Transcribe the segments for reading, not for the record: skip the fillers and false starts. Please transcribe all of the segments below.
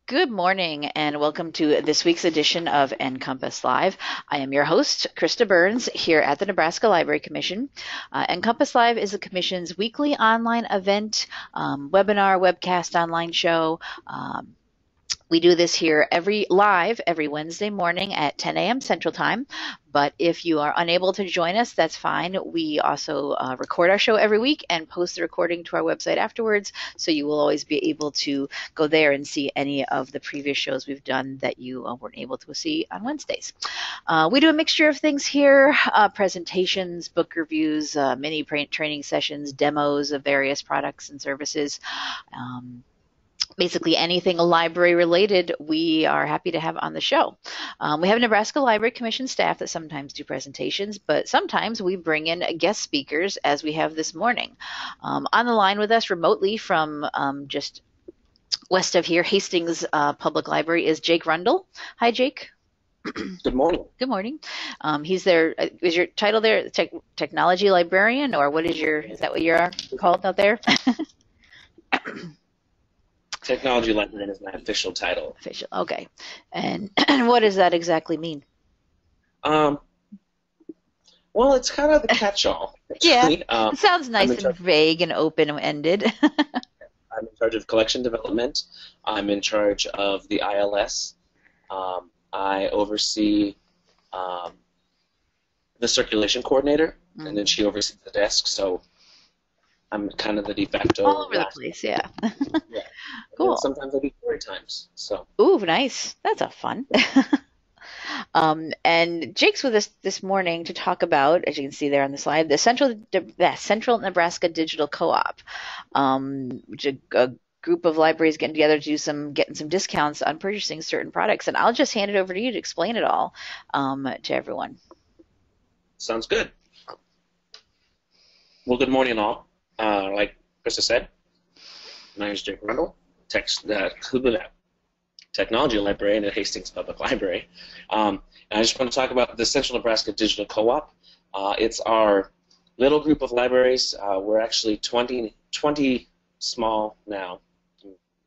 Good morning, and welcome to this week's edition of NCompass Live. I am your host, Krista Burns, here at the Nebraska Library Commission. NCompass Live is the Commission's weekly online event, webinar, webcast, online show. We do this here every Wednesday morning at 10 a.m. Central Time. But if you are unable to join us, that's fine. We also record our show every week and post the recording to our website afterwards. So you will always be able to go there and see any of the previous shows we've done that you weren't able to see on Wednesdays. We do a mixture of things here, presentations, book reviews, mini training sessions, demos of various products and services. Basically anything library related, we are happy to have on the show. We have Nebraska Library Commission staff that sometimes do presentations, but sometimes we bring in guest speakers as we have this morning. On the line with us remotely from just west of here, Hastings Public Library, is Jake Rundle. Hi, Jake. Good morning. Good morning. He's there. Is your title there technology librarian, or is that what you're called out there? Technology librarian is my official title. Official. Okay. And what does that exactly mean? Um, well, it's kind of the catch-all, Yeah, actually. it sounds I'm nice in and charge, vague and open-ended. I'm in charge of collection development. I'm in charge of the ILS. I oversee um, the circulation coordinator, and then she oversees the desk. So I'm kind of the de All facto over the last. place, yeah. Yeah. And then Cool. sometimes I do story times. So Ooh, nice. That's a fun. And Jake's with us this morning to talk about, as you can see there on the slide, the Central Nebraska Digital Co-op, which is a group of libraries getting together to getting some discounts on purchasing certain products. And I'll just hand it over to you to explain it all to everyone. sounds good. Well, good morning, all. Like Krista said, my name is Jake Rundle, technology librarian at Hastings Public Library. And I just want to talk about the Central Nebraska Digital Co-op. It's our little group of libraries. We're actually 20 small now.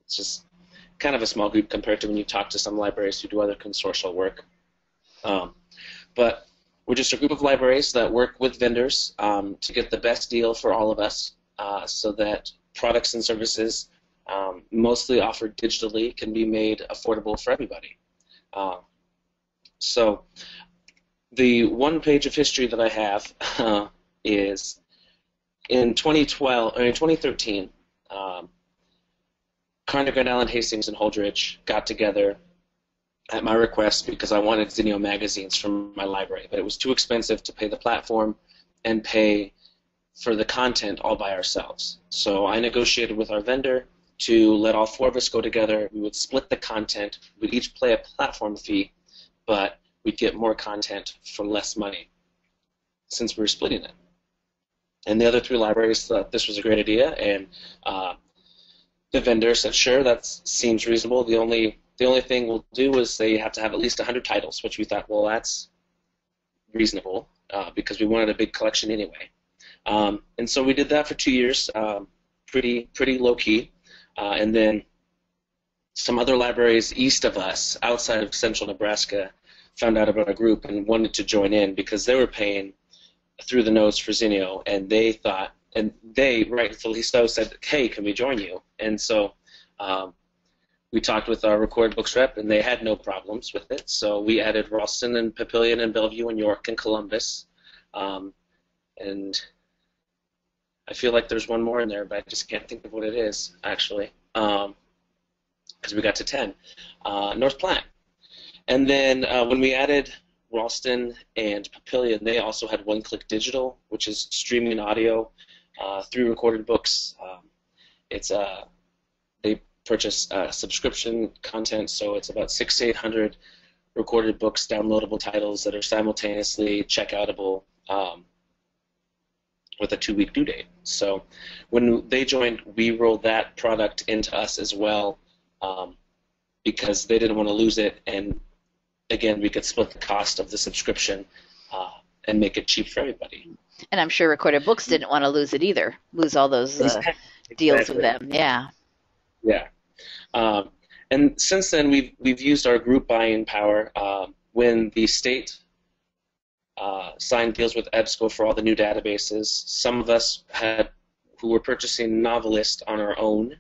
It's just kind of a small group compared to when you talk to some libraries who do other consortial work. But we're just a group of libraries that work with vendors to get the best deal for all of us so that products and services mostly offered digitally can be made affordable for everybody. So the one page of history that I have is in 2012 or in 2013, Carnegie Island, Hastings, and Holdridge got together at my request because I wanted Zinio magazines from my library, but it was too expensive to pay the platform and pay for the content all by ourselves. So I negotiated with our vendor to let all four of us go together. We would split the content. We'd each pay a platform fee, but we'd get more content for less money since we were splitting it. And the other three libraries thought this was a great idea, and the vendor said, sure, that seems reasonable. The only thing we'll do is they have to have at least 100 titles, which we thought, well, that's reasonable because we wanted a big collection anyway. And so we did that for 2 years, pretty low key. And then some other libraries east of us, outside of central Nebraska, found out about our group and wanted to join in because they were paying through the nose for Zinio, and they thought, and they rightfully so said, hey, can we join you? And so we talked with our recorded books rep, and they had no problems with it. So we added Ralston and Papillion and Bellevue and York and Columbus. And I feel like there's one more in there, but I just can't think of what it is, actually, because we got to 10. North Platte. And then when we added Ralston and Papillion, they also had one-click digital, which is streaming audio through recorded books. They purchase subscription content, so it's about 600 to 800 recorded books, downloadable titles that are simultaneously checkoutable with a 2-week due date. So when they joined, we rolled that product into us as well because they didn't want to lose it, and again, we could split the cost of the subscription and make it cheap for everybody. And I'm sure Recorded Books didn't want to lose it either, lose all those deals with Exactly. them. Yeah. Yeah. Um, And since then, we've used our group buying power. When the state signed deals with EBSCO for all the new databases, some of us who were purchasing Novelist on our own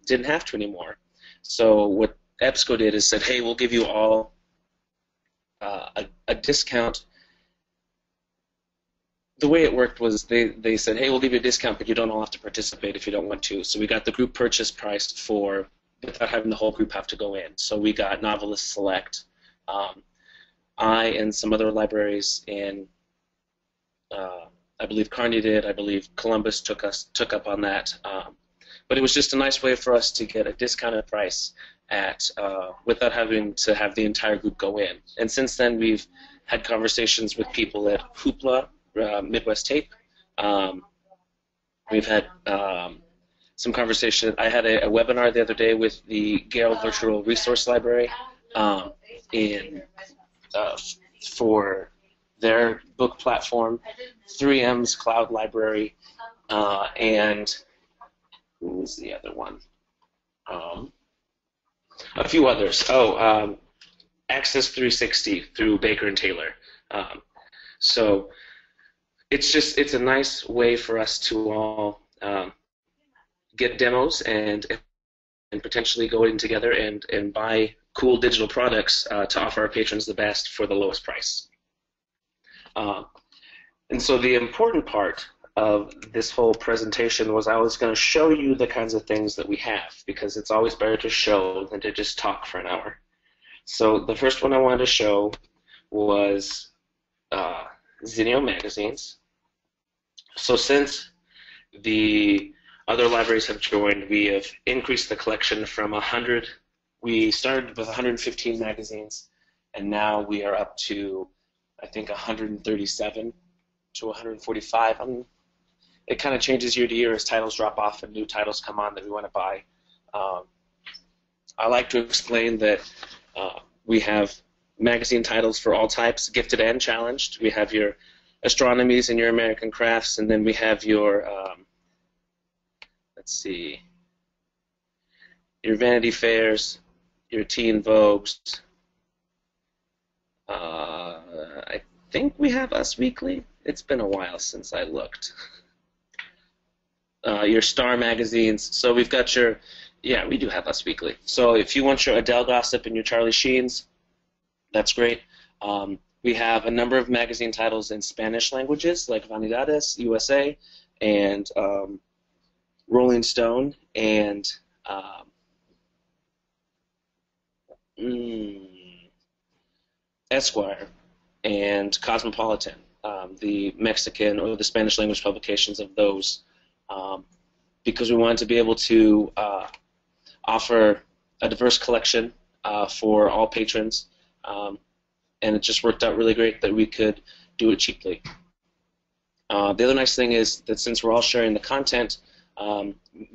didn't have to anymore. So what EBSCO did is said, hey, we'll give you all a discount. The way it worked was they said, hey, we'll give you a discount, but you don't all have to participate if you don't want to. So we got the group purchase price without having the whole group have to go in. So we got Novelist Select. I and some other libraries in, I believe Kearney did, I believe Columbus took up on that. But it was just a nice way for us to get a discounted price without having to have the entire group go in. And since then, we've had conversations with people at Hoopla, Midwest Tape. We've had some conversation. I had a webinar the other day with the Gale Virtual Resource Library for their book platform, 3M's Cloud Library, and who was the other one? A few others. Access 360 through Baker and Taylor. So it's a nice way for us to all get demos and potentially go in together and buy cool digital products to offer our patrons the best for the lowest price. And so the important part of this whole presentation was I was going to show you the kinds of things that we have, because it's always better to show than to just talk for an hour. So the first one I wanted to show was Zinio magazines. So since the other libraries have joined, we have increased the collection from 100. We started with 115 magazines, and now we are up to, I think, 137 to 145. It kind of changes year to year as titles drop off and new titles come on that we want to buy. I like to explain that we have magazine titles for all types, gifted and challenged. We have your astronomies and your American crafts, and then we have your, let's see, your Vanity Fairs, your Teen Vogues. I think we have Us Weekly. It's been a while since I looked. Your Star magazines. So we've got your, yeah, we do have Us Weekly. So if you want your Adele Gossip and your Charlie Sheens, that's great. We have a number of magazine titles in Spanish languages, like Vanidades, USA, and Rolling Stone, and Esquire, and Cosmopolitan, the Mexican or the Spanish language publications of those, because we wanted to be able to offer a diverse collection for all patrons, and it just worked out really great that we could do it cheaply. The other nice thing is that since we're all sharing the content,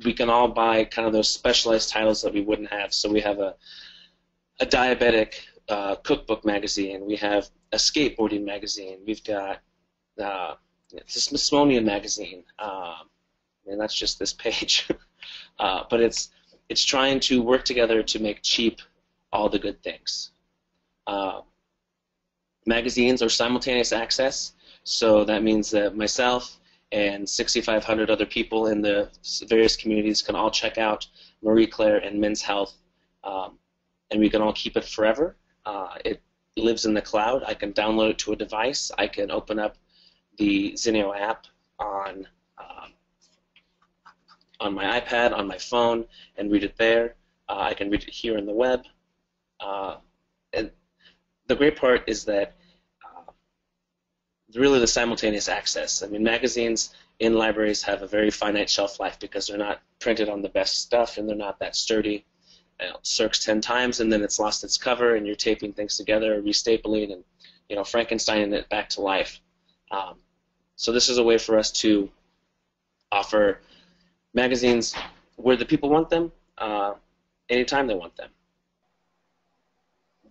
we can all buy kind of those specialized titles that we wouldn't have. So we have a diabetic cookbook magazine. We have a skateboarding magazine. We've got the Smithsonian magazine, and that's just this page. But it's trying to work together to make cheap all the good things. Magazines are simultaneous access, so that means that myself and 6,500 other people in the various communities can all check out Marie Claire and Men's Health, and we can all keep it forever. It lives in the cloud. I can download it to a device. I can open up the Zinio app on my iPad, on my phone, and read it there. I can read it here in the web. And the great part is that really the simultaneous access. I mean, magazines in libraries have a very finite shelf life because they're not printed on the best stuff and they're not that sturdy. Circs 10 times and then it's lost its cover and you're taping things together, restapling, and Frankensteining it back to life. So this is a way for us to offer magazines where the people want them, anytime they want them.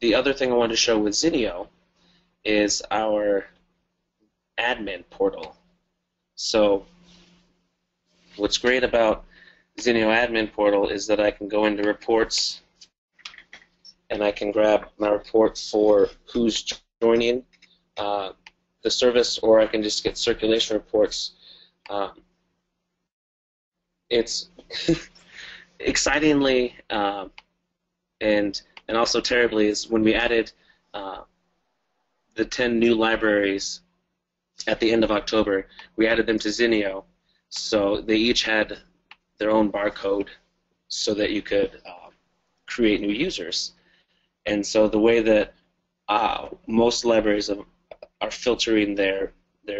The other thing I wanted to show with Zinio is our admin portal. So what's great about Zinio admin portal is that I can go into reports and I can grab my report for who's joining the service, or I can just get circulation reports. It's excitingly and also terribly is when we added the 10 new libraries at the end of October, we added them to Zinio, so they each had their own barcode so that you could create new users. And so the way that most libraries are filtering their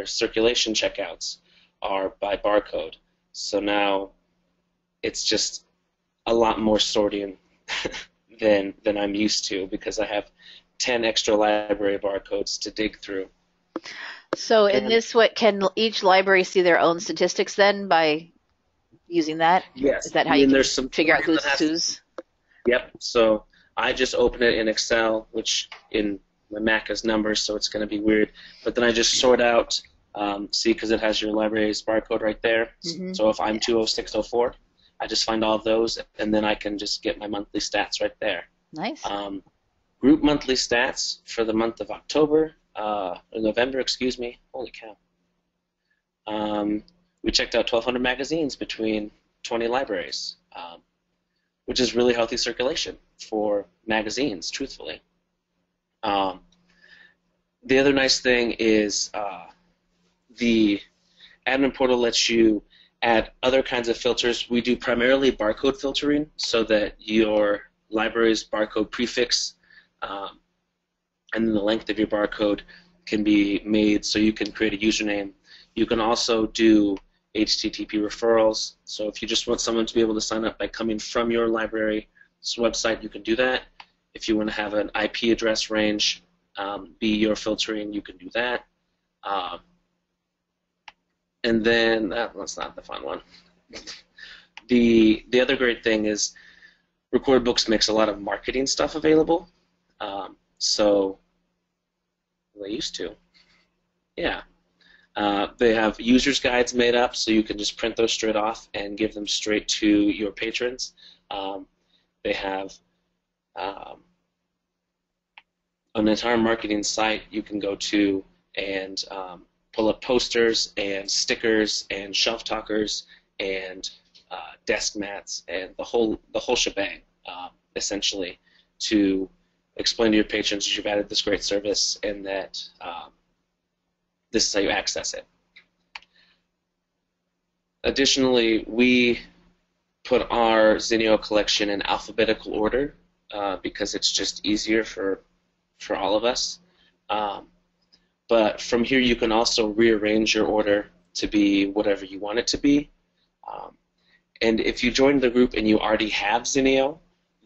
circulation checkouts are by barcode. So now it's just a lot more sorting than I'm used to, because I have 10 extra library barcodes to dig through. So in this, can each library see their own statistics then by using that? Yes. Is that how you can there's some figure out who's? Yep. So I just open it in Excel, which in my Mac is numbers, so it's going to be weird. But then I just sort out, see, because it has your library's barcode right there. Mm-hmm. So if I'm 20604, I just find all of those, and then I can just get my monthly stats right there. Nice. Group monthly stats for the month of October, or November, excuse me. Holy cow. We checked out 1,200 magazines between 20 libraries, which is really healthy circulation for magazines, truthfully. The other nice thing is the admin portal lets you add other kinds of filters. We do primarily barcode filtering so that your library's barcode prefix and then the length of your barcode can be made so you can create a username. You can also do HTTP referrals. So if you just want someone to be able to sign up by coming from your library's website, you can do that. If you want to have an IP address range be your filtering, you can do that. And then, that's not the fun one. The other great thing is Record Books makes a lot of marketing stuff available. So they used to. Yeah. They have users guides made up, so you can just print those straight off and give them straight to your patrons. They have an entire marketing site you can go to and pull up posters and stickers and shelf talkers and desk mats and the whole shebang, essentially, to explain to your patrons that you've added this great service and that this is how you access it. Additionally, we put our Zinio collection in alphabetical order because it's just easier for all of us. But from here, you can also rearrange your order to be whatever you want it to be. And if you join the group and you already have Zinio,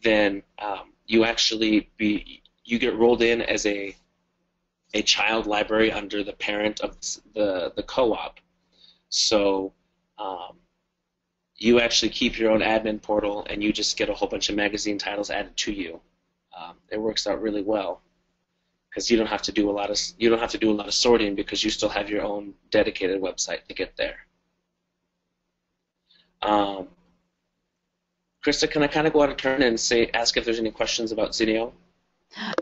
then you get rolled in as a child library under the parent of the co-op. So you actually keep your own admin portal, and you just get a whole bunch of magazine titles added to you. It works out really well because you don't have to do a lot of sorting because you still have your own dedicated website to get there. Krista, can I kind of go out of turn and ask if there's any questions about Zinio?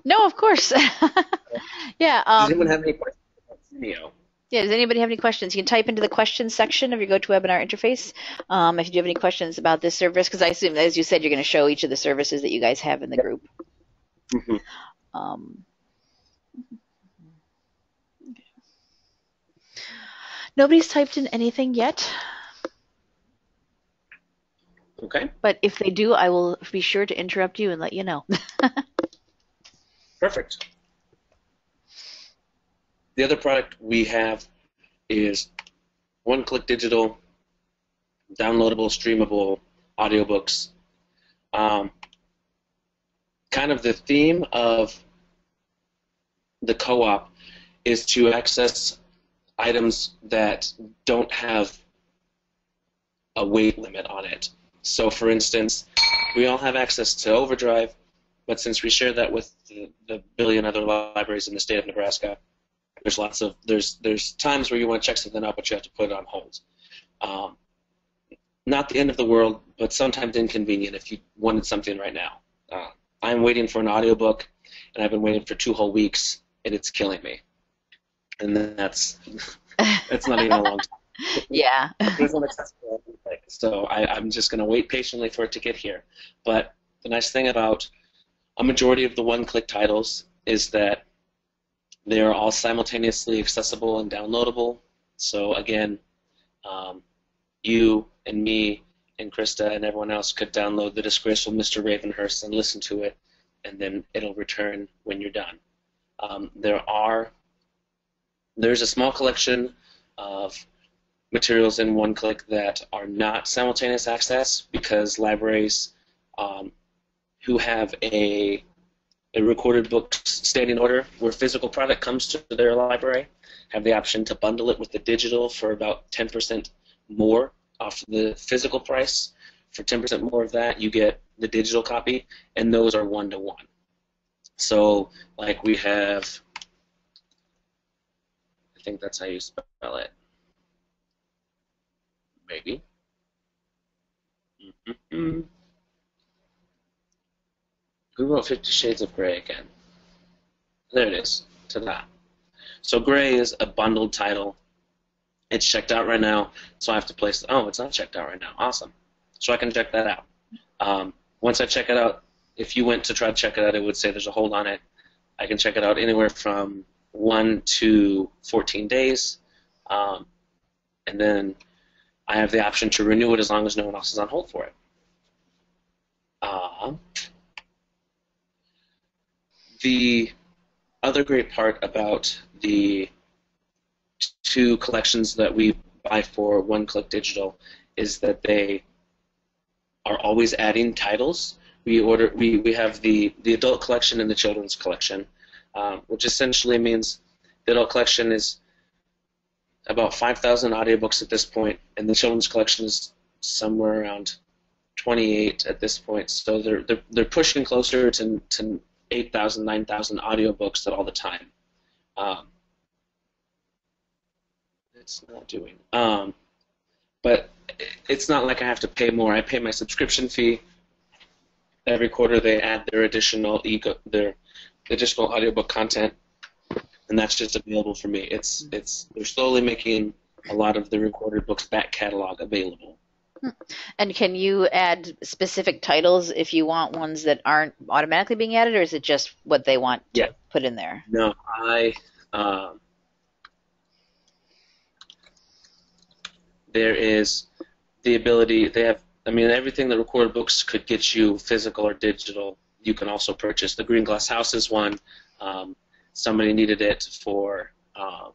No, of course. Yeah. Does anyone have any questions about Zinio? Yeah, does anybody have any questions? You can type into the questions section of your GoToWebinar interface if you do have any questions about this service, because I assume, as you said, you're going to show each of the services that you guys have in the group. Mm-hmm. Nobody's typed in anything yet. Okay. But if they do, I will be sure to interrupt you and let you know. Perfect. The other product we have is one-click digital, downloadable, streamable audiobooks. Kind of the theme of the co-op is to access items that don't have a weight limit on it. So, for instance, we all have access to Overdrive, but since we share that with the billion other libraries in the state of Nebraska, there's times where you want to check something out, but you have to put it on hold. Not the end of the world, but sometimes inconvenient if you wanted something right now. I'm waiting for an audiobook, and I've been waiting for 2 whole weeks, and it's killing me. And that's not even a long time. Yeah. It's inaccessible. So I'm just going to wait patiently for it to get here. But the nice thing about a majority of the one-click titles is that they are all simultaneously accessible and downloadable. So again, you and me and Krista and everyone else could download The Disgraceful Mr. Ravenhurst and listen to it, and then it'll return when you're done. There's a small collection of materials in one-click that are not simultaneous access because libraries who have a recorded book standing order where physical product comes to their library have the option to bundle it with the digital for about 10% more off the physical price. For 10% more of that, you get the digital copy, and those are one-to-one. So, like we have, I think that's how you spell it. Maybe. Mm-hmm. Who wrote 50 Shades of Grey again? There it is. Ta-da. So Grey is a bundled title. It's checked out right now, so I have to place. Oh, it's not checked out right now. Awesome. So I can check that out. Once I check it out, if you went to try to check it out, it would say there's a hold on it. I can check it out anywhere from 1 to 14 days, and then I have the option to renew it as long as no one else is on hold for it. The other great part about the 2 collections that we buy for One-Click Digital is that they are always adding titles. We have the adult collection and the children's collection, which essentially means the adult collection is about 5,000 audiobooks at this point, and the children's collection is somewhere around 28 at this point. So they're pushing closer to 8,000, 9,000 audiobooks at all the time. It's not doing. But it's not like I have to pay more. I pay my subscription fee. Every quarter they add their additional audiobook content, and that's just available for me. They're slowly making a lot of the recorded books back catalog available. And can you add specific titles if you want ones that aren't automatically being added, or is it just what they want to put in there? No, there is the ability. Everything that recorded books could get you, physical or digital, you can also purchase. The Green Glass House is one. Somebody needed it for a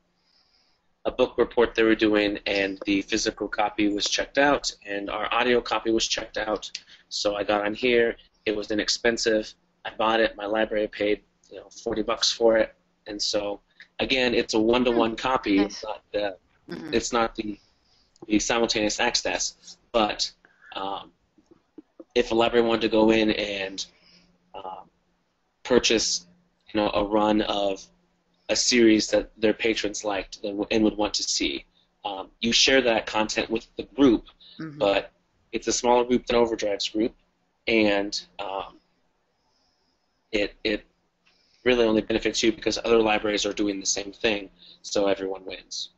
book report they were doing, and the physical copy was checked out, and our audio copy was checked out. So I got on here. It was inexpensive. I bought it. My library paid $40 for it, and so again, it's a one-to-one copy. Nice. It's not the simultaneous access, but if a library wanted to go in and purchase a run of a series that their patrons liked and would want to see, you share that content with the group, but it's a smaller group than Overdrive's group, and it really only benefits you because other libraries are doing the same thing, so everyone wins.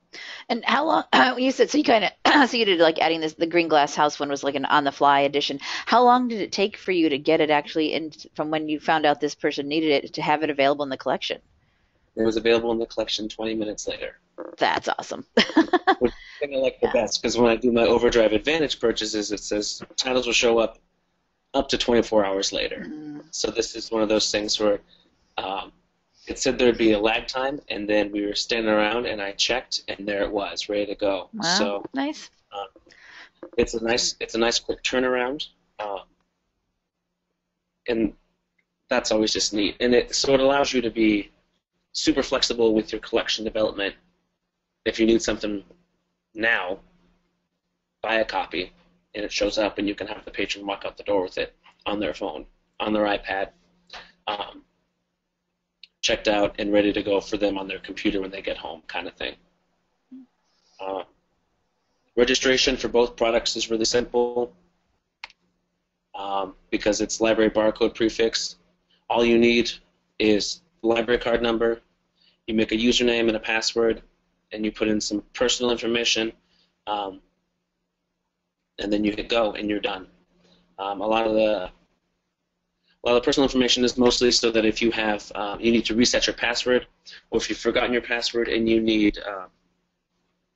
And how long? You said so. You kind of so you did like adding this. The Green Glass House one was like an on-the-fly edition. How long did it take for you to get it actually in from when you found out this person needed it to have it available in the collection? It was available in the collection 20 minutes later. That's awesome. Which I think I like the best because when I do my Overdrive Advantage purchases, it says titles will show up to 24 hours later. So this is one of those things where it said there'd be a lag time, and then we were standing around, and I checked, and there it was, ready to go. Wow, so nice. It's a nice quick turnaround, and that's always just neat. And it allows you to be super flexible with your collection development. If you need something now, buy a copy, and it shows up, and you can have the patron walk out the door with it on their phone, on their iPad, checked out and ready to go for them on their computer when they get home, kind of thing. Registration for both products is really simple because it's library barcode prefix. All you need is library card number. You make a username and a password, and you put in some personal information, and then you hit go, and you're done. A lot of the personal information is mostly so that if you have you need to reset your password, or if you've forgotten your password and you need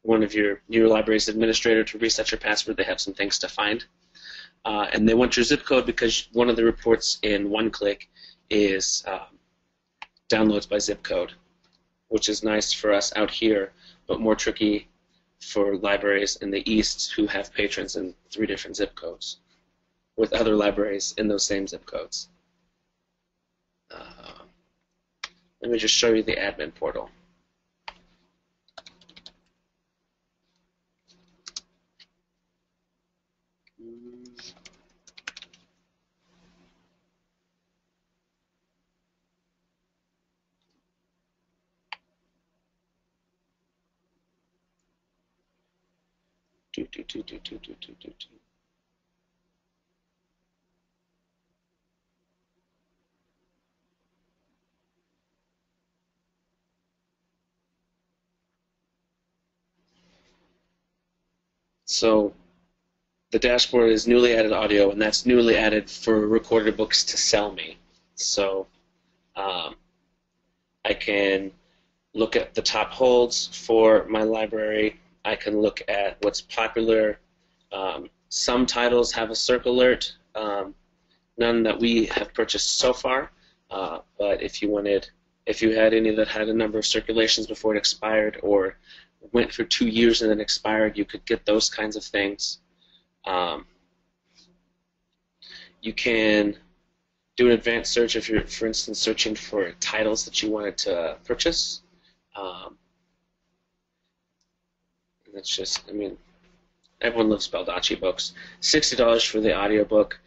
one of your library's administrator to reset your password, they have some things to find. And they want your zip code because one of the reports in OneClick is downloads by zip code, which is nice for us out here, but more tricky for libraries in the East who have patrons in 3 different zip codes with other libraries in those same zip codes. Let me just show you the admin portal. So the dashboard is newly added audio, and that's newly added for recorded books to sell me. So I can look at the top holds for my library. I can look at what's popular. Some titles have a circle alert, none that we have purchased so far. But if you had any that had a number of circulations before it expired, or went for 2 years and then expired, you could get those kinds of things. You can do an advanced search if you're, for instance, searching for titles that you wanted to purchase. And it's just, I mean, everyone loves Baldacci books. $60 for the audiobook.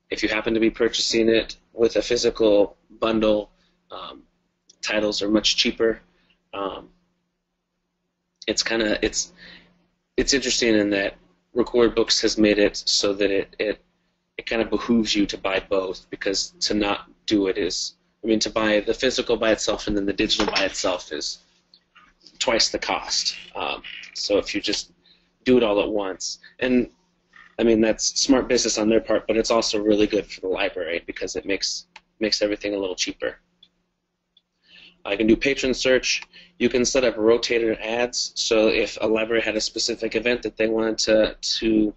If you happen to be purchasing it with a physical bundle, titles are much cheaper. It's interesting in that Record Books has made it so that it kind of behooves you to buy both, because to not do it is, I mean, to buy the physical by itself and then the digital by itself is twice the cost. So if you just do it all at once, and I mean, that's smart business on their part, but it's also really good for the library because it makes everything a little cheaper. I can do patron search. You can set up rotated ads. So if a library had a specific event that they wanted to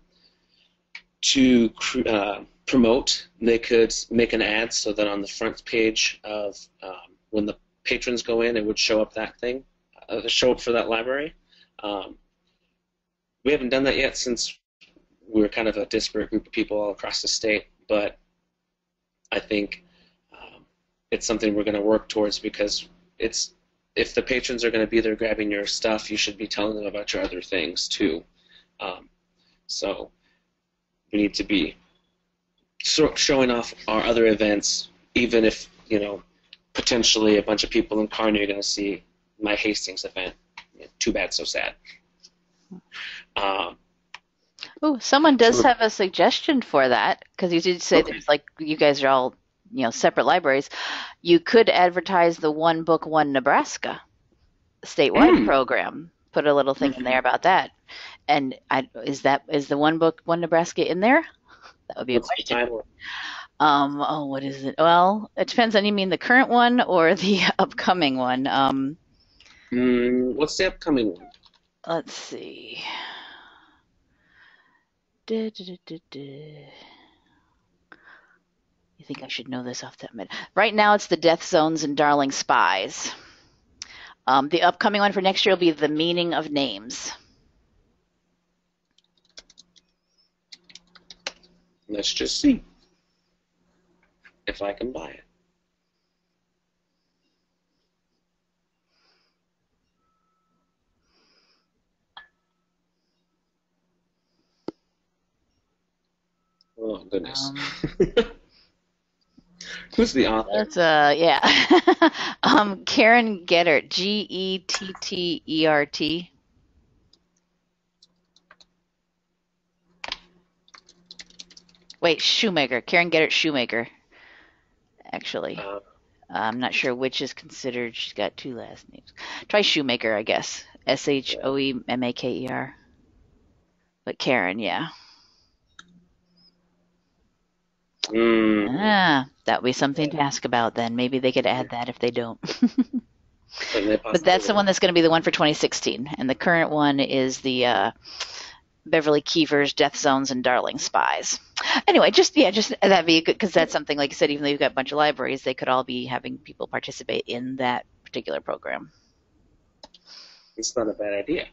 promote, they could make an ad so that on the front page of when the patrons go in, it would show up that thing, show up for that library. We haven't done that yet since we're kind of a disparate group of people all across the state, but I think it's something we're going to work towards, because if the patrons are going to be there grabbing your stuff, you should be telling them about your other things too. So we need to be showing off our other events, even if, you know, potentially a bunch of people in Kearney are going to see my Hastings event. Too bad, so sad. Oh, someone does have a suggestion for that, because you did say there's, like, you guys are all, you know, separate libraries. You could advertise the One Book, One Nebraska statewide program. Put a little thing in there about that. And is the One Book, One Nebraska in there? That would be a question. What is it? Well, it depends on, you mean the current one or the upcoming one? What's the upcoming one? Let's see. You think I should know this off the top of my head? Right now it's the Death Zones and Darling Spies. The upcoming one for next year will be The Meaning of Names. Let's just see if I can buy it. Oh, goodness. Who's the author? That's yeah. Karen Gettert, Gettert. Wait, Shoemaker. Karen Gettert Shoemaker. actually. Uh, I'm not sure which is considered. She's got two last names. Try Shoemaker, I guess. yeah. Shoemaker. But Karen, yeah. Mm, Ah, that would be something yeah, to ask about then. Maybe they could add that if they don't. certainly a But that's the possibility. one that's going to be the one for 2016. And the current one is the Beverly Keever's Death Zones and Darling Spies. Anyway, just that'd be good because that's something, like you said, even though you've got a bunch of libraries, they could all be having people participate in that particular program. It's not a bad idea.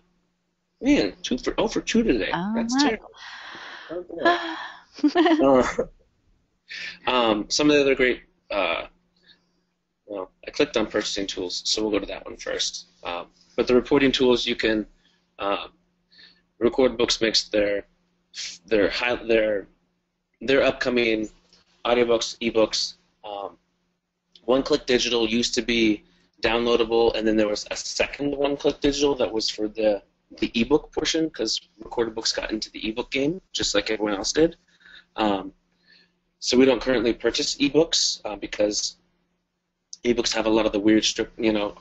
Man, 2 for 2 today. All That's right. terrible. Oh, boy. Uh, some of the other great, well, I clicked on purchasing tools, so we'll go to that one first. But the reporting tools, you can Record Books makes their upcoming audiobooks, ebooks. One-click digital used to be downloadable, and then there was a second one-click digital that was for the ebook portion, because Recorded Books got into the ebook game just like everyone else did. So we don't currently purchase ebooks because ebooks have a lot of the weird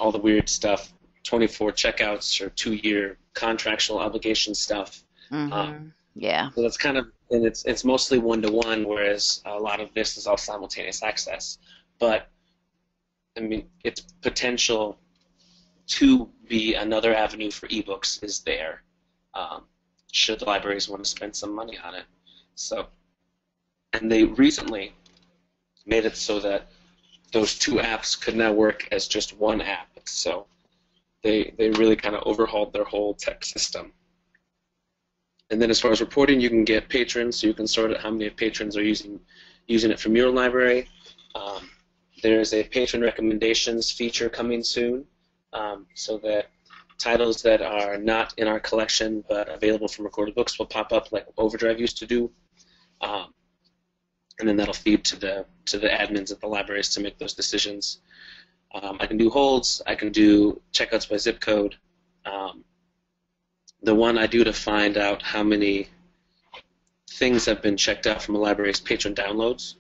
all the weird stuff, 24 checkouts or 2-year contractual obligation stuff. Yeah. So that's kind of, and it's mostly one-to-one, whereas a lot of this is all simultaneous access. But I mean, its potential to be another avenue for ebooks is there, should the libraries want to spend some money on it. So, and they recently made it so that those two apps could now work as just one app. So they really kind of overhauled their whole tech system. And then as far as reporting, you can get patrons, so you can sort out how many patrons are using it from your library. There's a patron recommendations feature coming soon, so that titles that are not in our collection but available from Recorded Books will pop up like Overdrive used to do, and then that'll feed to the admins at the libraries to make those decisions. I can do holds. I can do checkouts by zip code. The one I do to find out how many things have been checked out from a library is patron downloads.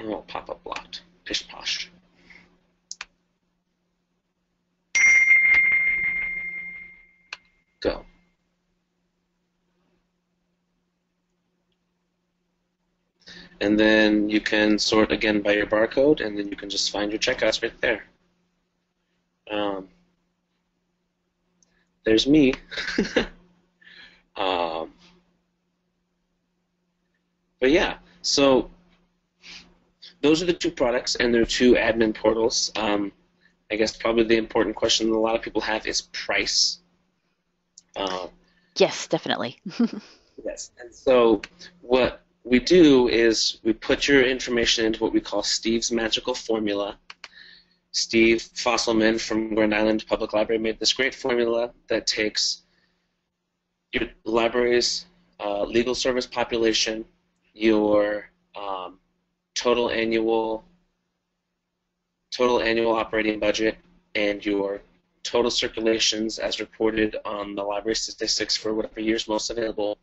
Oh, pop-up blocked. Pish posh. Go. And then you can sort again by your barcode, and then you can just find your checkouts right there. There's me. But yeah, so those are the two products, and they're two admin portals. I guess probably the important question that a lot of people have is price. Yes, definitely. Yes, and so what we do is we put your information into what we call Steve's magical formula. Steve Fosselman from Grand Island Public Library made this great formula that takes your library's legal service population, your total annual operating budget, and your total circulations as reported on the library statistics for whatever year's most available.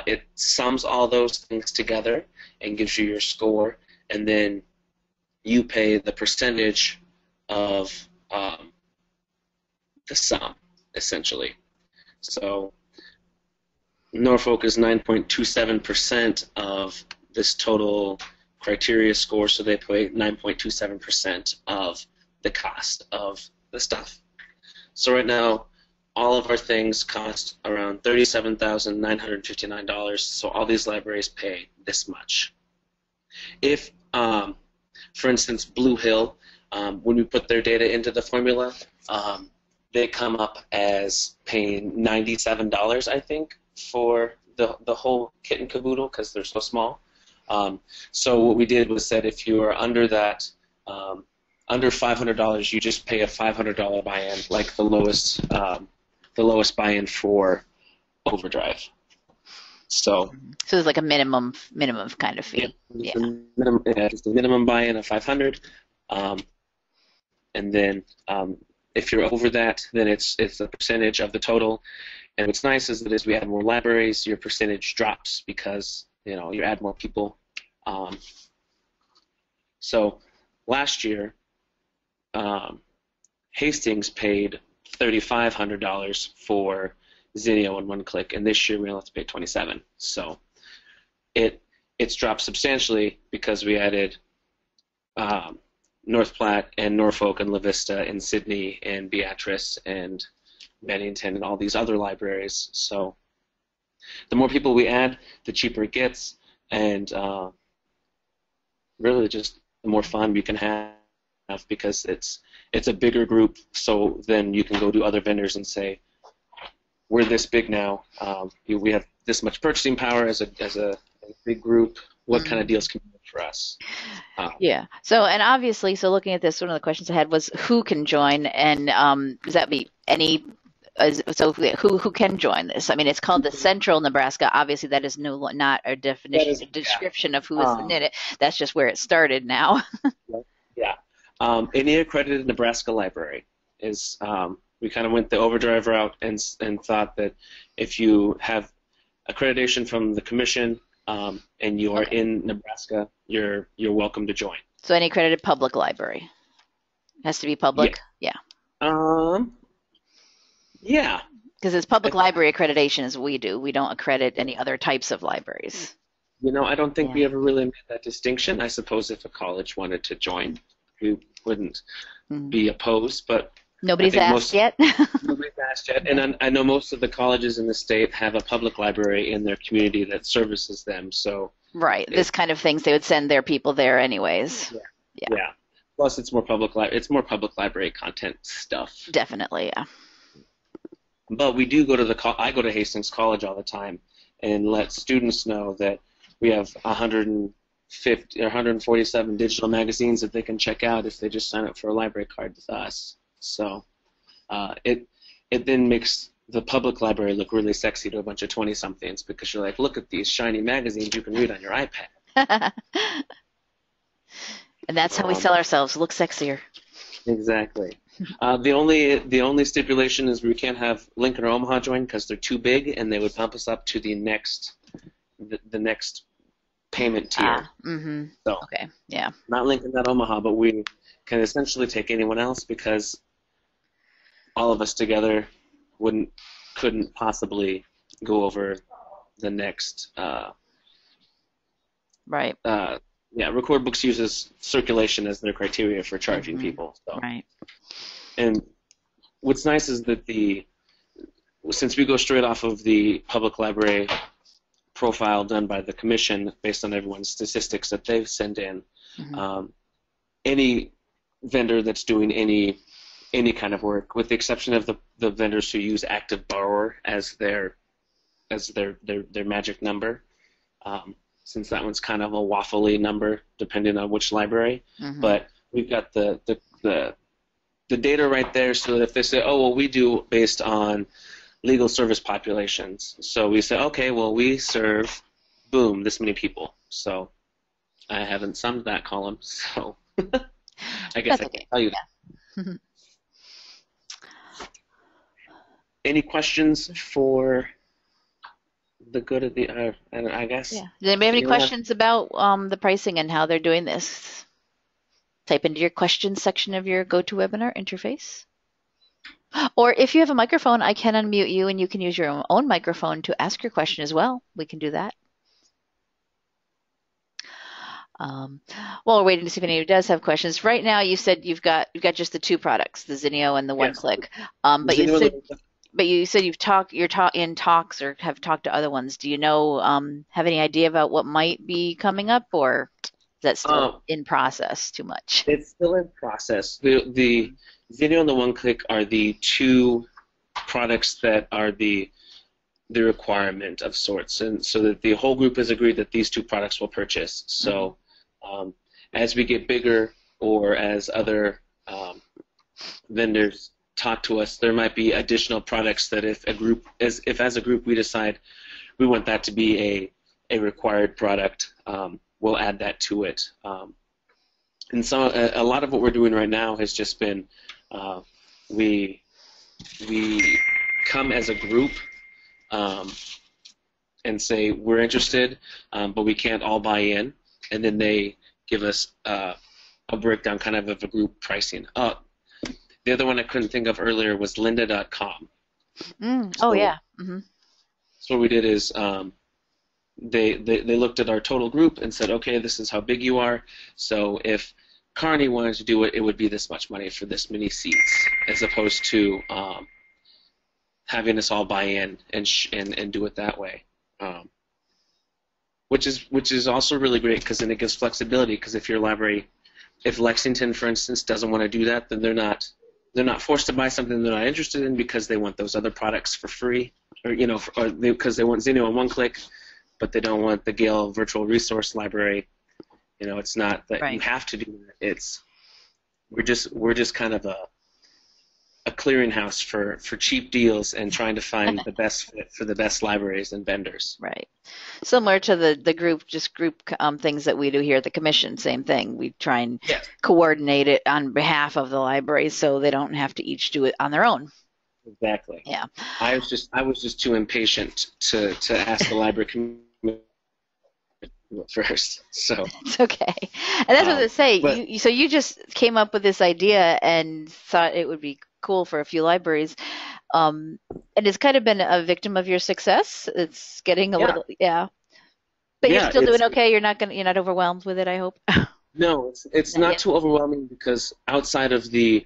It sums all those things together and gives you your score, and then you pay the percentage of the sum, essentially. So Norfolk is 9.27% of this total criteria score, so they pay 9.27% of the cost of the stuff. So right now, all of our things cost around $37,959, so all these libraries pay this much. If, for instance, Blue Hill, when we put their data into the formula, they come up as paying $97, I think, for the whole kit and caboodle because they're so small. So what we did was that if you are under that, under $500, you just pay a $500 buy-in, like the lowest buy-in for Overdrive. So there's like a minimum kind of fee. Yeah. Just a minimum buy-in of $500, and then if you're over that, then it's a percentage of the total. And what's nice is that as we add more libraries, your percentage drops because you add more people. So last year, Hastings paid $3,500 for Zinio and one-click, and this year we only have to pay $27,000. So it's dropped substantially because we added North Platte and Norfolk and La Vista and Sydney and Beatrice and Bennington and all these other libraries. So the more people we add, the cheaper it gets, and really just the more fun we can have because it's a bigger group. So then you can go to other vendors and say, we're this big now. We have this much purchasing power as a big group. What kind of deals can you make for us? Yeah. So, and obviously, so looking at this, one of the questions I had was who can join, and does that be any? So, who can join this? I mean, it's called the Central Nebraska. Obviously, that is not a definition, description of who is in it. That's just where it started now. Yeah. Any accredited Nebraska library is. We kind of went the overdrive route and thought that if you have accreditation from the commission and you are in Nebraska, you're welcome to join. So any accredited public library has to be public. Yeah. Yeah. Because it's public library accreditation as we do. We don't accredit any other types of libraries. I don't think we ever really made that distinction. I suppose if a college wanted to join, we wouldn't be opposed, but nobody's asked yet. Nobody's asked yet, and I know most of the colleges in the state have a public library in their community that services them. So this kind of things they would send their people there anyways. Yeah. Plus, it's more public library content stuff. Definitely, yeah. But we do go to I go to Hastings College all the time and let students know that we have 150 or 147 digital magazines that they can check out if they just sign up for a library card with us. So it then makes the public library look really sexy to a bunch of 20-somethings because you're like, look at these shiny magazines you can read on your iPad. And that's how we sell ourselves. Look sexier. Exactly. The only stipulation is we can't have Lincoln or Omaha join because they're too big and they would bump us up to the next payment tier. So okay, yeah. Not Lincoln, not Omaha, but we can essentially take anyone else because all of us together couldn't possibly go over the next. Right. Record Books uses circulation as their criteria for charging people. So. Right. And what's nice is that since we go straight off of the public library profile done by the commission based on everyone's statistics that they send in, any vendor that's doing any kind of work, with the exception of the vendors who use active borrower as their magic number, since that one's kind of a waffly number depending on which library. But we've got the data right there, so that if they say, oh well, we do based on legal service populations, so we say, okay, well we serve, boom, this many people. So I haven't summed that column, so I guess I can tell you that. Any questions for the good of the, I guess? Yeah. Does anybody have any questions about the pricing and how they're doing this? Type into your questions section of your GoToWebinar interface. Or if you have a microphone, I can unmute you and you can use your own microphone to ask your question as well. We can do that. Well, we're waiting to see if anybody does have questions. Right now, you said you've got just the two products, the Zinio and the one-click. But you said you're in talks or have talked to other ones. Do you know have any idea about what might be coming up, or is that still in process too much? It's still in process. The Zinio and the one-click are the two products that are the requirement of sorts, and so that the whole group has agreed that these two products will purchase. So as we get bigger, or as other vendors talk to us, there might be additional products that if as a group we decide we want that to be a required product, we'll add that to it. And so a lot of what we're doing right now has just been we come as a group and say we're interested, but we can't all buy in, and then they give us a breakdown kind of a group pricing. The other one I couldn't think of earlier was lynda.com. Oh, yeah. Mm-hmm. So what we did is they looked at our total group and said, okay, this is how big you are. So if Carney wanted to do it, it would be this much money for this many seats, as opposed to having us all buy in and do it that way. Which is also really great, because then it gives flexibility. Because if your library, if Lexington, for instance, doesn't want to do that, then they're not forced to buy something they're not interested in because they want those other products for free, or because they want Zinio in one click, but they don't want the Gale Virtual Resource Library. It's not that you have to do that. We're just kind of a clearinghouse for cheap deals and trying to find the best fit for the best libraries and vendors. Right. Similar to the group things that we do here at the commission, same thing. We try and coordinate it on behalf of the libraries so they don't have to each do it on their own. Exactly. Yeah. I was just too impatient to ask the library committee first. So it's okay. And that's what I was going to say. So you just came up with this idea and thought it would be cool for a few libraries. And it's kind of been a victim of your success. It's getting a little, But you're still doing okay. You're not overwhelmed with it, I hope. No, it's not too overwhelming, because outside of the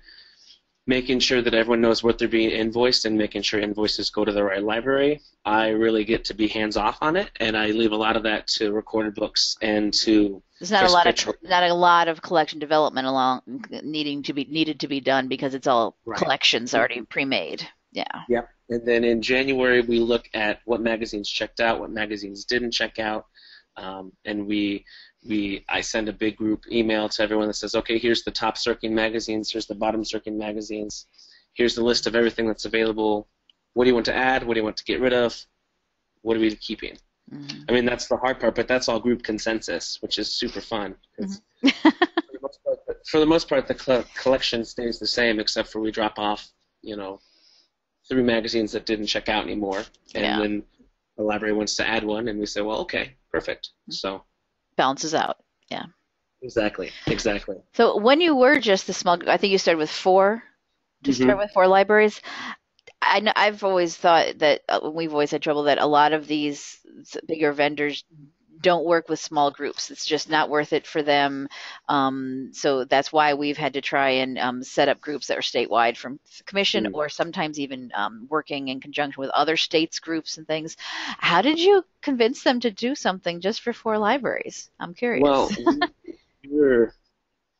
making sure that everyone knows what they're being invoiced and making sure invoices go to the right library, I really get to be hands off on it, and I leave a lot of that to Recorded Books and to. There's not a lot of collection development needed to be done, because it's all collections already pre-made. Yeah. Yep. And then in January we look at what magazines checked out, what magazines didn't check out, and I send a big group email to everyone that says, okay, here's the top circling magazines, here's the bottom circling magazines, here's the list of everything that's available. What do you want to add? What do you want to get rid of? What are we keeping? Mm-hmm. I mean, that's the hard part, but that's all group consensus, which is super fun. Mm-hmm. For the most part, the collection stays the same, except for we drop off, 3 magazines that didn't check out anymore, and then the library wants to add one, and we say, well, okay, perfect. So balances out. Yeah. Exactly. So when you were just the small, I think you started with 4. Start with 4 libraries. I've always thought that we've always had trouble that a lot of these bigger vendors don't work with small groups. It's just not worth it for them. So that's why we've had to try and set up groups that are statewide from the commission, or sometimes even working in conjunction with other states' groups and things. How did you convince them to do something just for 4 libraries? I'm curious. Well,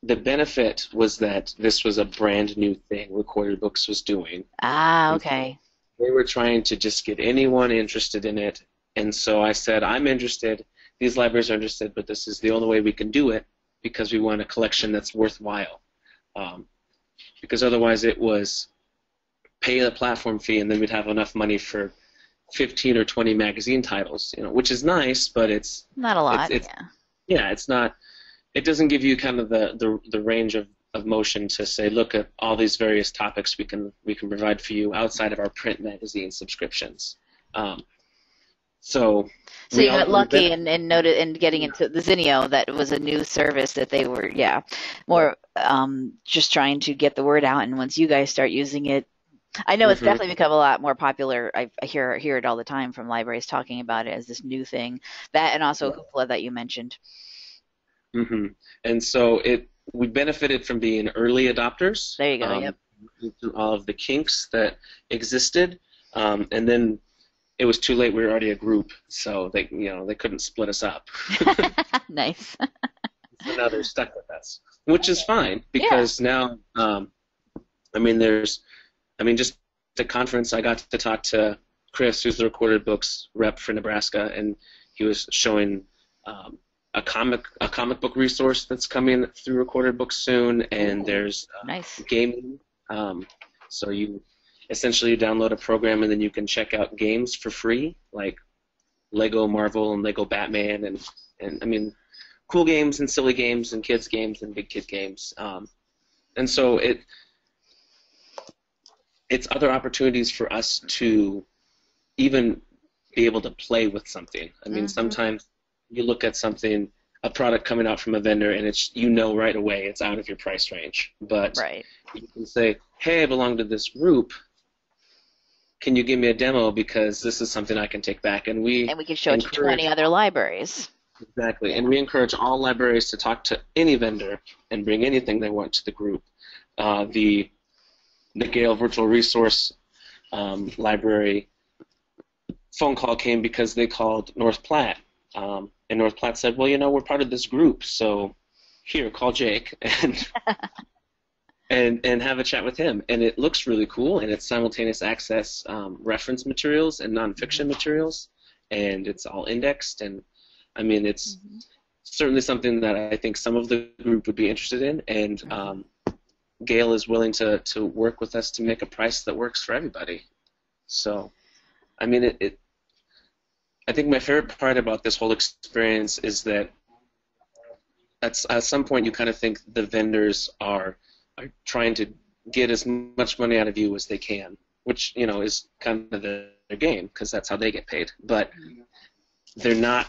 the benefit was that this was a brand new thing Recorded Books was doing. Okay. They were trying to just get anyone interested in it, and so I said, I'm interested. These libraries are interested, but this is the only way we can do it, because we want a collection that's worthwhile. Because otherwise it was pay the platform fee, and then we'd have enough money for 15 or 20 magazine titles, which is nice, but it's not a lot. It's not. It doesn't give you kind of the range of motion to say, look at all these various topics we can provide for you outside of our print magazine subscriptions. So you got lucky and noted in getting into the Zinio. That was a new service that they were more just trying to get the word out. And once you guys start using it, I know it's definitely become a lot more popular. I hear it all the time from libraries talking about it as this new thing. That, and also Hoopla that you mentioned. Mm-hmm. And so we benefited from being early adopters. There you go. Yep. Through all of the kinks that existed, and then it was too late. We were already a group, so they couldn't split us up. Nice. So now they're stuck with us, which is fine, because now, just the conference, I got to talk to Chris, who's the Recorded Books rep for Nebraska, and he was showing a comic book resource that's coming through Recorded Books soon, and there's gaming. So you essentially download a program, and then you can check out games for free, like Lego Marvel and Lego Batman, and cool games and silly games and kids games and big kid games. And so it's other opportunities for us to even be able to play with something. I mean, sometimes you look at something, a product coming out from a vendor, and it's right away it's out of your price range. But Right. you can say, hey, I belong to this group. Can you give me a demo, because this is something I can take back? And we can show it to 20 other libraries. Exactly. And we encourage all libraries to talk to any vendor and bring anything they want to the group. The Gale Virtual Resource Library phone call came because they called North Platte. And North Platte said, well, we're part of this group, so here, call Jake and have a chat with him. And it looks really cool, and it's simultaneous access reference materials and nonfiction materials, and it's all indexed. And I mean, it's certainly something that I think some of the group would be interested in, and Gale is willing to work with us to make a price that works for everybody. So, I mean, I think my favorite part about this whole experience is that at some point you kind of think the vendors are trying to get as much money out of you as they can, which is kind of their game, because that's how they get paid. But they're not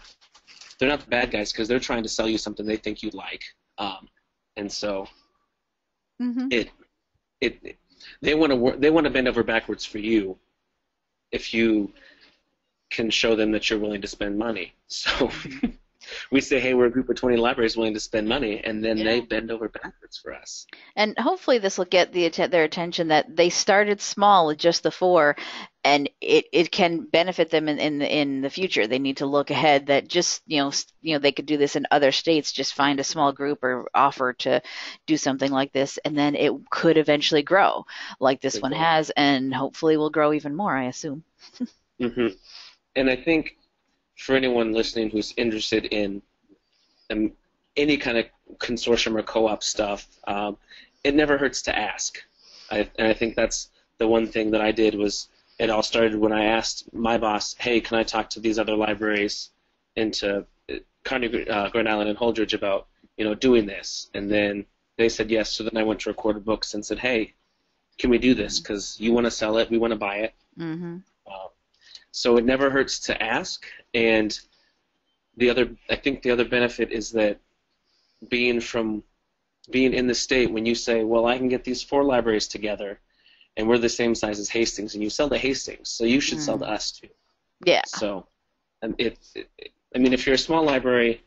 the bad guys, because they're trying to sell you something they think you like, and so they want to bend over backwards for you if you can show them that you're willing to spend money. So we say, hey, we're a group of 20 libraries willing to spend money, and then they bend over backwards for us. And hopefully this will get their attention, that they started small with just the 4, and it can benefit them in the future. They need to look ahead, that just they could do this in other states. Just find a small group or offer to do something like this, and then it could eventually grow like this one has, and hopefully will grow even more, I assume. And I think for anyone listening who's interested in any kind of consortium or co-op stuff, it never hurts to ask. And I think that's the one thing that I did. Was it all started when I asked my boss, hey, can I talk to these other libraries into Kearney, Grand Island, and Holdridge about doing this? And then they said yes. So then I went to Recorded Books and said, hey, can we do this? Because you want to sell it, we want to buy it. So it never hurts to ask. And I think the other benefit is that being in the state, when you say, well, I can get these 4 libraries together, and we're the same size as Hastings, and you sell to Hastings, so you should sell to us too. Yeah. So, I mean, if you're a small library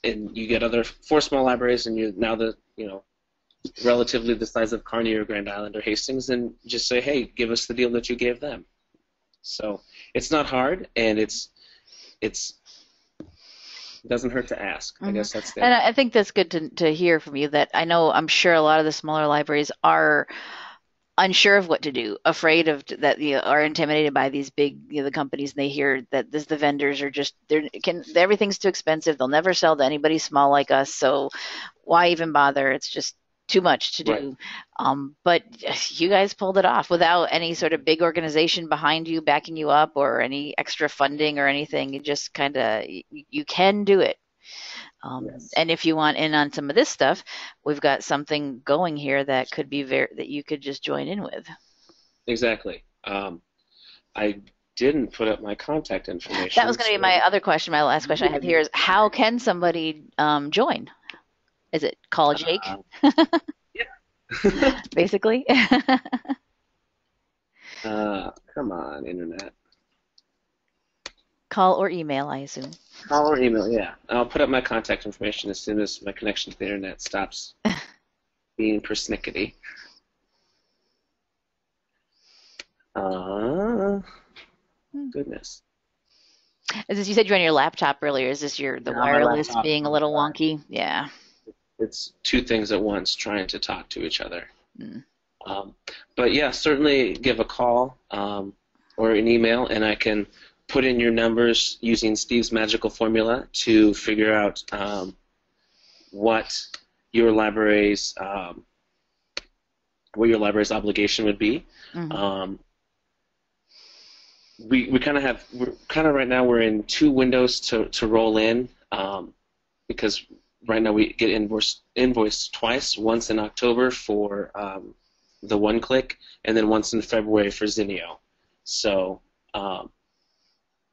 and you get other 4 small libraries, and you're now relatively the size of Kearney or Grand Island or Hastings, then just say, hey, give us the deal that you gave them. So it's not hard, and it doesn't hurt to ask. I guess that's And I think that's good to hear from you. That I'm sure a lot of the smaller libraries are unsure of what to do, afraid of that, are intimidated by these big the companies, and they hear that the vendors are just everything's too expensive. They'll never sell to anybody small like us. So why even bother? It's just too much to do. But you guys pulled it off without any sort of big organization behind you, backing you up, or any extra funding or anything. You just kind of, you can do it. And if you want in on some of this stuff, we've got something going here that could be that you could just join in with. Exactly. I didn't put up my contact information. That was going to be my other question. My last question I have here is, how can somebody join? Is it call Jake? Yeah. Basically. Come on, Internet. Call or email, I assume. Call or email, yeah. I'll put up my contact information as soon as my connection to the Internet stops being persnickety. Goodness. Is this, you said you're on your laptop earlier. Is this the wireless being a little wonky? Yeah. It's 2 things at once trying to talk to each other. But yeah, certainly give a call or an email, and I can put in your numbers using Steve's magical formula to figure out what your library's obligation would be. We kind of right now we're in 2 windows to roll in, because right now we get invoiced twice, once in October for the one-click, and then once in February for Zinio. So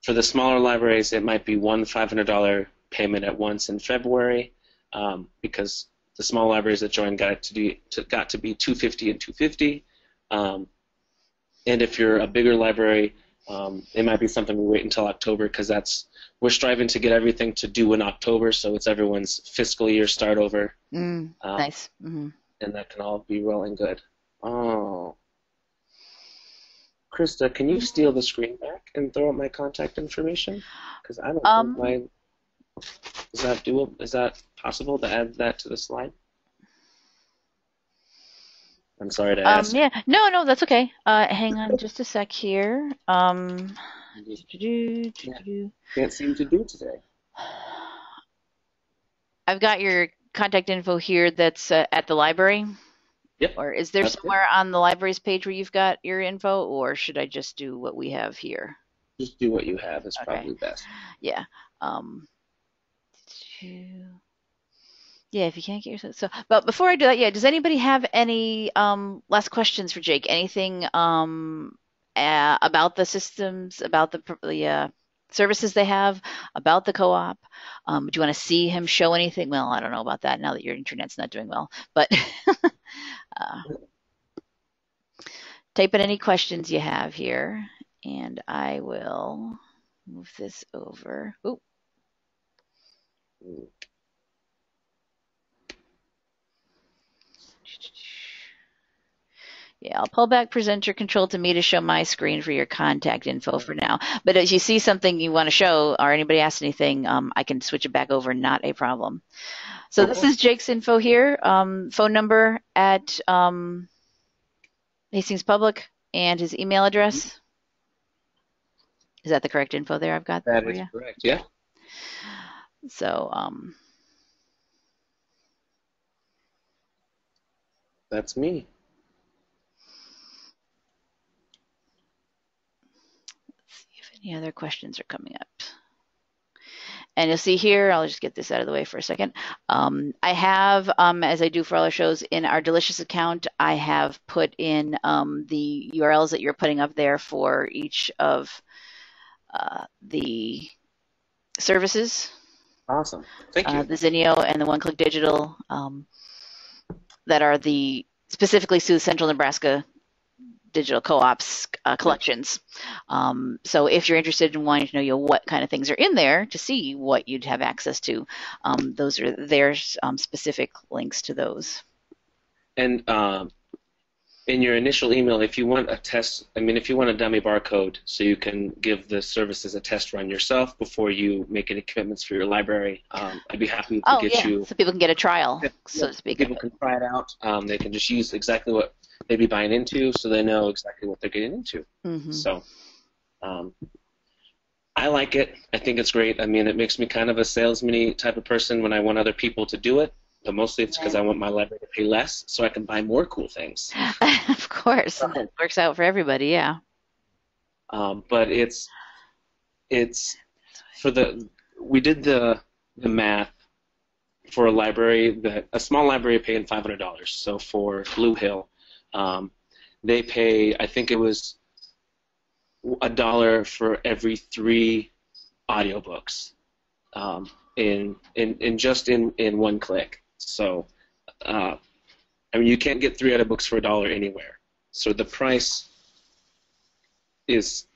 For the smaller libraries, it might be one $500 payment at once in February, because the small libraries that joined got to be $250 and $250. And if you're a bigger library, it might be something we wait until October, because we're striving to get everything to do in October, so it's everyone's fiscal year start over. Nice. Mm-hmm. And that can all be rolling good. Oh. Krista, can you steal the screen back and throw up my contact information? Because I don't think is that doable? Is that possible to add that to the slide? I'm sorry to ask. Yeah. No, that's okay. Hang on just a sec here. Can't seem to do today. I've got your contact info here that's at the library. Yep. Or is there somewhere on the library's page where you've got your info, or should I just do what we have here? Just do what you have is probably best. Yeah. Yeah, if you can't get yourself. So, but before I do that, yeah, does anybody have any last questions for Jake? Anything about the systems, about the services they have, about the co-op? Do you want to see him show anything? Well, I don't know about that now that your internet's not doing well, but type in any questions you have here, and I will move this over. Ooh. Yeah, I'll pull back presenter control to me to show my screen for your contact info for now. But as you see something you want to show or anybody asks anything, I can switch it back over, not a problem. So this is Jake's info here, phone number at Hastings Public and his email address. Is that the correct info there I've got? That is correct, yeah. So that's me. Any other questions are coming up? And you'll see here, I'll just get this out of the way for a second. I have, as I do for all our shows, in our Delicious account, I have put in the URLs that you're putting up there for each of the services. Awesome. Thank you. The Zinio and the One Click Digital that are specifically to the Central Nebraska digital co-ops collections. So if you're interested in wanting to know what kind of things are in there to see what you'd have access to, those are their specific links to those. And in your initial email, if you want a test, if you want a dummy barcode so you can give the services a test run yourself before you make any commitments for your library, I'd be happy to get you. So people can get a trial, so to speak. People can try it out. They can just use exactly what they'd be buying into, so they know exactly what they're getting into. Mm-hmm. So I like it. I think it's great. It makes me kind of a salesman-y type of person when I want other people to do it, but mostly it's because I want my library to pay less so I can buy more cool things. Of course. And that works out for everybody, yeah. But it's we did the math for a library, a small library paying $500. So for Blue Hill, they pay, I think it was $1 for every 3 audiobooks in one click. So you can't get 3 audiobooks for $1 anywhere. So the price is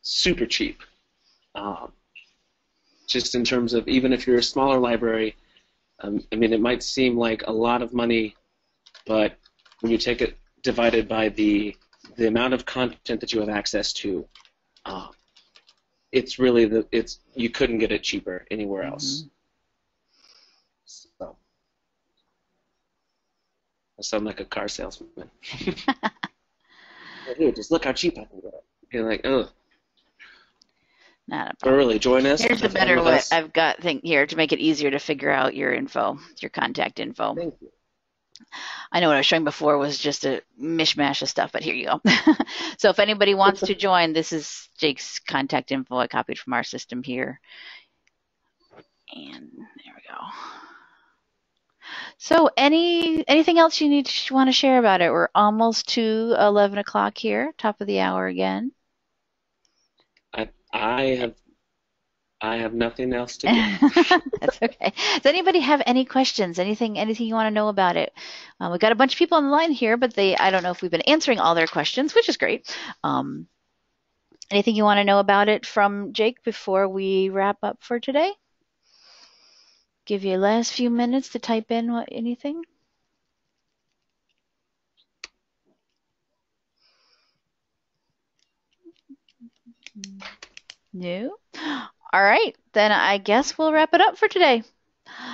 super cheap. Just in terms of, even if you're a smaller library, it might seem like a lot of money, but when you take it divided by the amount of content that you have access to, it's really you couldn't get it cheaper anywhere else. Mm-hmm. So I sound like a car salesman. Here, just look how cheap I can get it. You're like, ugh. Not a problem. Early, join us. Here's the better way. I've got here to make it easier to figure out your info, your contact info. Thank you. I know what I was showing before was just a mishmash of stuff, but here you go. So if anybody wants to join, this is Jake's contact info I copied from our system here. And there we go. So anything else you want to share about it? We're almost to 11 o'clock here, top of the hour again. I have I have nothing else to give. That's okay. Does anybody have any questions? Anything you want to know about it? We've got a bunch of people on the line here, but I don't know if we've been answering all their questions, which is great. Um, Anything you want to know about it from Jake before we wrap up for today? Give you last few minutes to type in anything. No? All right, then I guess we'll wrap it up for today.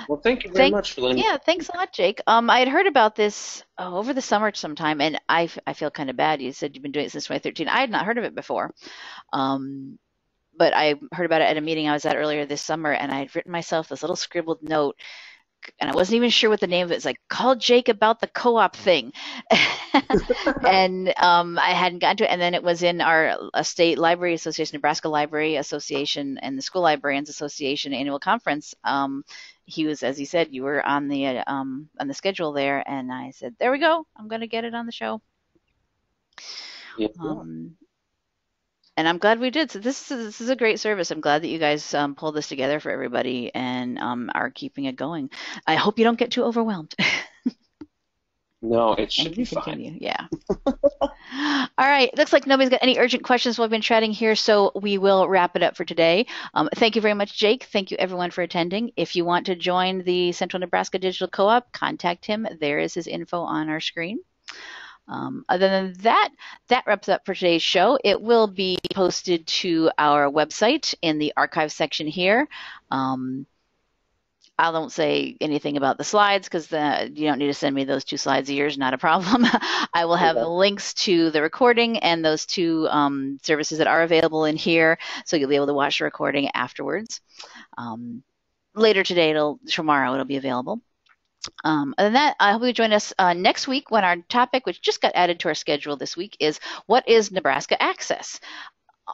Well, thank you very Thank, much for letting me. yeah, thanks a lot, Jake. I had heard about this over the summer sometime, and I feel kind of bad. You said you've been doing it since 2013. I had not heard of it before. Um, but I heard about it at a meeting I was at earlier this summer, and I had written myself this little scribbled note, and I wasn't even sure what the name of it is. Like, call Jake about the co-op thing, and I hadn't gotten to it. And then it was in our state library association, Nebraska Library Association, and the School Librarians Association annual conference. He was, as he said, you were on the schedule there, and I said, there we go. I'm going to get it on the show. Yeah. And I'm glad we did. So this is a great service. I'm glad that you guys pulled this together for everybody and are keeping it going. I hope you don't get too overwhelmed No, it and should be can fine. continue. Yeah. All right. Looks like nobody's got any urgent questions while we've been chatting here, so we will wrap it up for today. Thank you very much, Jake. Thank you, everyone, for attending. If you want to join the Central Nebraska Digital Co-op, contact him. There is his info on our screen. Other than that, that wraps up for today's show. It will be posted to our website in the archive section here. I don't say anything about the slides because you don't need to send me those 2 slides a year is not a problem. I will have Okay. links to the recording and those two services that are available in here, so you'll be able to watch the recording afterwards. Later today, tomorrow it'll be available. Other than that, I hope you join us next week when our topic, which just got added to our schedule this week, is what is Nebraska Access?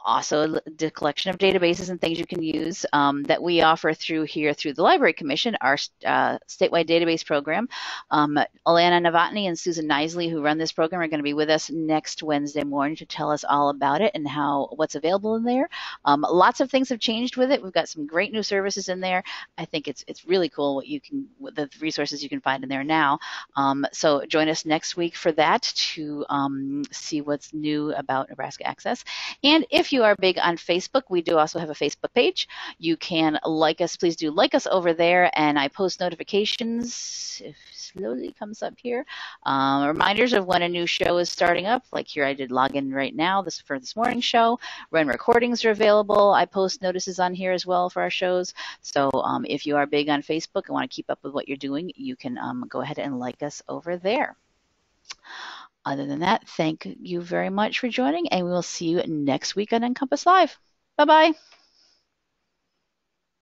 Also the collection of databases and things you can use that we offer through the Library Commission, our statewide database program. Alana Novotny and Susan Nisley, who run this program, are going to be with us next Wednesday morning to tell us all about it and what's available in there. Lots of things have changed with it. We've got some great new services in there. I think it's really cool what the resources you can find in there now. So join us next week for that to see what's new about Nebraska Access. And if you are big on Facebook, we do also have a Facebook page. You can like us. Please do like us over there. And I post notifications, if slowly comes up here, reminders of when a new show is starting up. Like here, I did log in right now for this morning's show. When recordings are available, I post notices on here as well for our shows. So if you are big on Facebook and want to keep up with what you're doing, you can go ahead and like us over there. Other than that, thank you very much for joining, and we will see you next week on NCompass Live. Bye-bye.